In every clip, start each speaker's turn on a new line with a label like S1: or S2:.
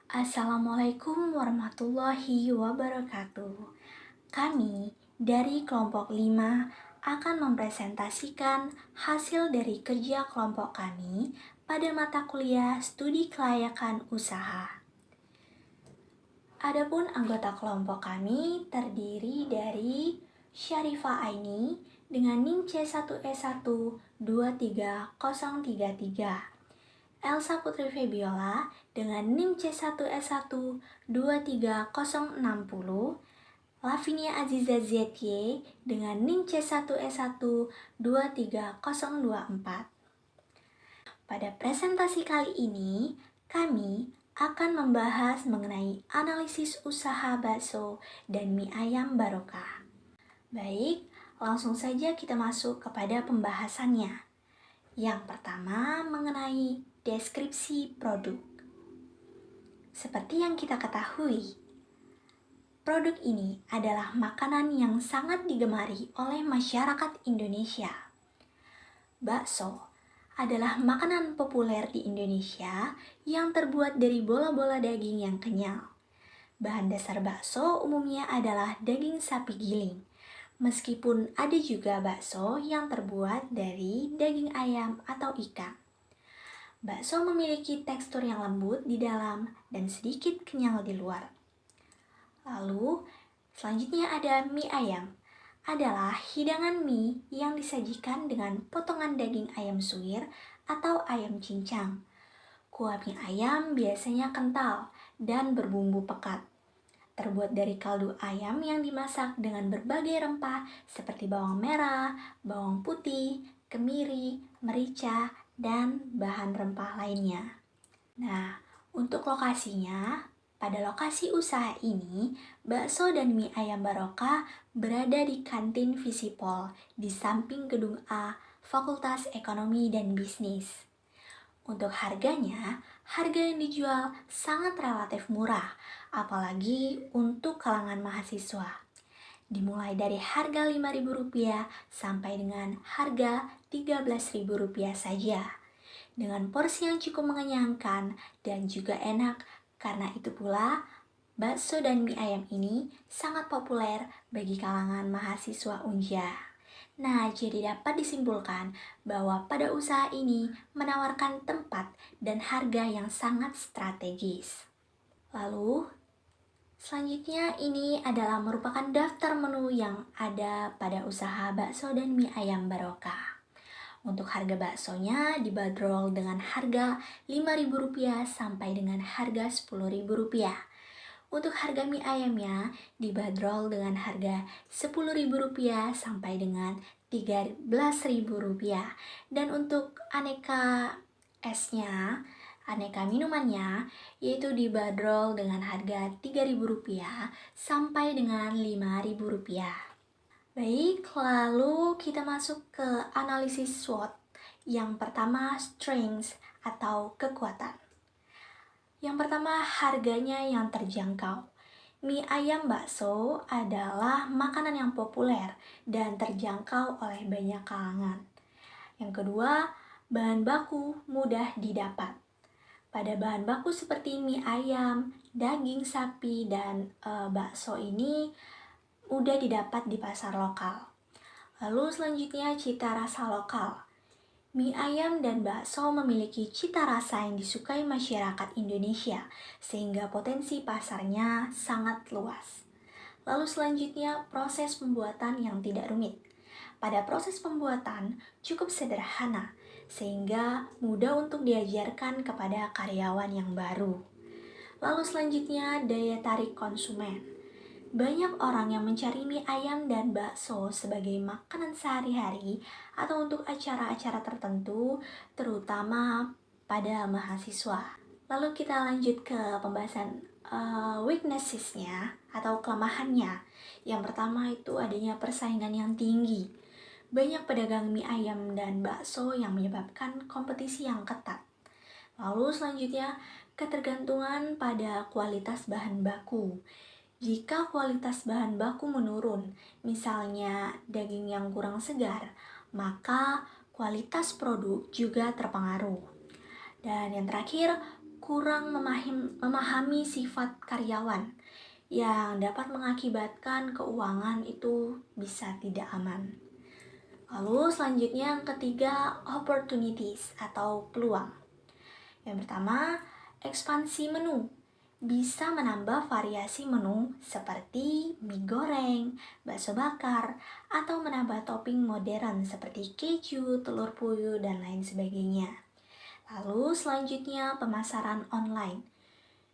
S1: Assalamualaikum warahmatullahi wabarakatuh. Kami dari kelompok 5 akan mempresentasikan hasil dari kerja kelompok kami pada mata kuliah studi kelayakan usaha. Adapun anggota kelompok kami terdiri dari Syarifah Aini dengan NIM C1E1 23033, Elsa Putri Febiola dengan NIM C1S1 23060, Lavinia Aziza ZY dengan NIM C1S1 23024. Pada presentasi kali ini, kami akan membahas mengenai analisis usaha bakso dan mie ayam barokah. Baik, langsung saja kita masuk kepada pembahasannya. Yang pertama mengenai deskripsi produk. Seperti yang kita ketahui, produk ini adalah makanan yang sangat digemari oleh masyarakat Indonesia. Bakso adalah makanan populer di Indonesia yang terbuat dari bola-bola daging yang kenyal. Bahan dasar bakso umumnya adalah daging sapi giling. Meskipun ada juga bakso yang terbuat dari daging ayam atau ikan. Bakso memiliki tekstur yang lembut di dalam dan sedikit kenyal di luar. Lalu, selanjutnya ada mie ayam. Adalah hidangan mie yang disajikan dengan potongan daging ayam suwir atau ayam cincang. Kuah mie ayam biasanya kental dan berbumbu pekat. Terbuat dari kaldu ayam yang dimasak dengan berbagai rempah seperti bawang merah, bawang putih, kemiri, merica, dan bahan rempah lainnya. Nah, untuk lokasinya, pada lokasi usaha ini, bakso dan mie ayam barokah berada di kantin Visipol di samping gedung A, Fakultas Ekonomi dan Bisnis. Untuk harganya, harga yang dijual sangat relatif murah, apalagi untuk kalangan mahasiswa. Dimulai dari harga Rp5.000 sampai dengan harga Rp13.000 saja. Dengan porsi yang cukup mengenyangkan dan juga enak, karena itu pula bakso dan mie ayam ini sangat populer bagi kalangan mahasiswa Unja. Nah, jadi dapat disimpulkan bahwa pada usaha ini menawarkan tempat dan harga yang sangat strategis. Lalu, selanjutnya ini adalah merupakan daftar menu yang ada pada usaha bakso dan mie ayam barokah. Untuk harga baksonya dibanderol dengan harga Rp5.000 sampai dengan harga Rp10.000. Untuk harga mie ayamnya dibanderol dengan harga Rp10.000 sampai dengan Rp13.000. Dan untuk aneka esnya, aneka minumannya yaitu dibanderol dengan harga Rp3.000 sampai dengan Rp5.000. Baik, lalu kita masuk ke analisis SWOT. Yang pertama, strengths atau kekuatan. Yang pertama, harganya yang terjangkau. Mie ayam bakso adalah makanan yang populer dan terjangkau oleh banyak kalangan. Yang kedua, bahan baku mudah didapat. Pada bahan baku seperti mie ayam, daging sapi, dan bakso ini mudah didapat di pasar lokal. Lalu selanjutnya cita rasa lokal. Mie ayam dan bakso memiliki cita rasa yang disukai masyarakat Indonesia, sehingga potensi pasarnya sangat luas. Lalu selanjutnya proses pembuatan yang tidak rumit. Pada proses pembuatan cukup sederhana, sehingga mudah untuk diajarkan kepada karyawan yang baru. Lalu selanjutnya daya tarik konsumen. Banyak orang yang mencari mie ayam dan bakso sebagai makanan sehari-hari atau untuk acara-acara tertentu, terutama pada mahasiswa. Lalu kita lanjut ke pembahasan weaknesses-nya atau kelemahannya. Yang pertama itu adanya persaingan yang tinggi. Banyak pedagang mie ayam dan bakso yang menyebabkan kompetisi yang ketat. Lalu selanjutnya ketergantungan pada kualitas bahan baku. Jika kualitas bahan baku menurun, misalnya daging yang kurang segar, maka kualitas produk juga terpengaruh. Dan yang terakhir, kurang memahami sifat karyawan yang dapat mengakibatkan keuangan itu bisa tidak aman. Lalu selanjutnya yang ketiga, opportunities atau peluang. Yang pertama, ekspansi menu. Bisa menambah variasi menu seperti mie goreng, bakso bakar, atau menambah topping modern seperti keju, telur puyuh, dan lain sebagainya. Lalu selanjutnya pemasaran online.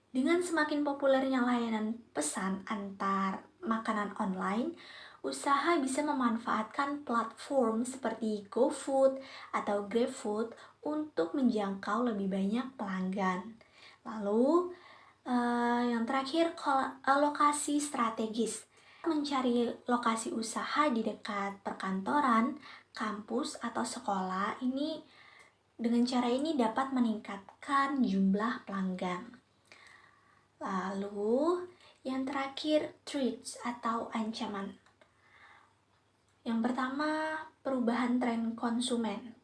S1: Dengan semakin populernya layanan pesan antar makanan online, usaha bisa memanfaatkan platform seperti GoFood atau GrabFood untuk menjangkau lebih banyak pelanggan. Lalu yang terakhir, lokasi strategis. Mencari lokasi usaha di dekat perkantoran, kampus, atau sekolah ini dengan cara ini dapat meningkatkan jumlah pelanggan. Lalu yang terakhir, threats atau ancaman. Yang pertama, perubahan tren konsumen.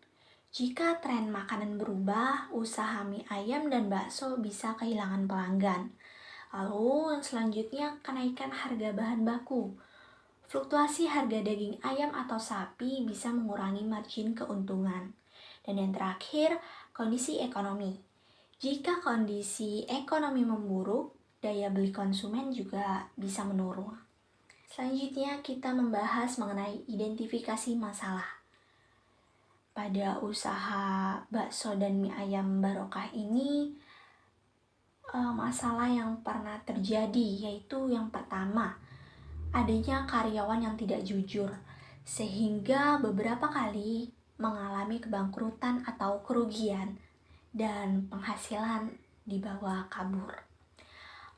S1: Jika tren makanan berubah, usaha mie ayam dan bakso bisa kehilangan pelanggan. Lalu yang selanjutnya, kenaikan harga bahan baku. Fluktuasi harga daging ayam atau sapi bisa mengurangi margin keuntungan. Dan yang terakhir, kondisi ekonomi. Jika kondisi ekonomi memburuk, daya beli konsumen juga bisa menurun. Selanjutnya kita membahas mengenai identifikasi masalah. Pada usaha bakso dan mie ayam Barokah ini, masalah yang pernah terjadi yaitu yang pertama, adanya karyawan yang tidak jujur, sehingga beberapa kali mengalami kebangkrutan atau kerugian dan penghasilan dibawa kabur.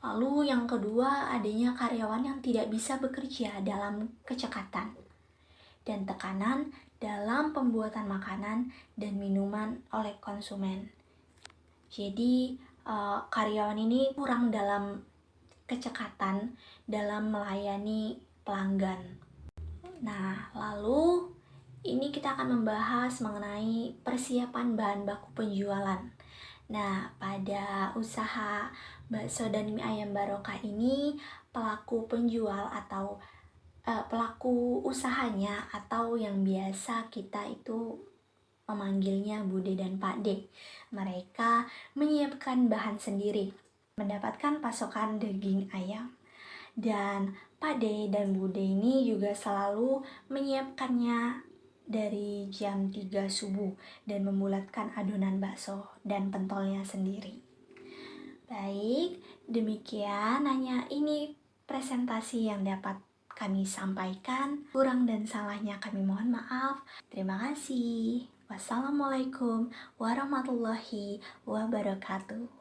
S1: Lalu yang kedua, adanya karyawan yang tidak bisa bekerja dalam kecekatan dan tekanan dalam pembuatan makanan dan minuman oleh konsumen. Jadi karyawan ini kurang dalam kecekatan dalam melayani pelanggan. Nah, lalu ini kita akan membahas mengenai persiapan bahan baku penjualan. Nah, pada usaha bakso dan mie ayam Barokah ini, pelaku penjual atau pelaku usahanya atau yang biasa kita itu memanggilnya Bude dan Pak D. Mereka menyiapkan bahan sendiri, mendapatkan pasokan daging ayam. Dan Pak D dan Bude ini juga selalu menyiapkannya dari jam 3 subuh dan membulatkan adonan bakso dan pentolnya sendiri. Baik, demikian hanya ini presentasi yang dapat kami sampaikan. Kurang dan salahnya kami mohon maaf. Terima kasih. Wassalamualaikum warahmatullahi wabarakatuh.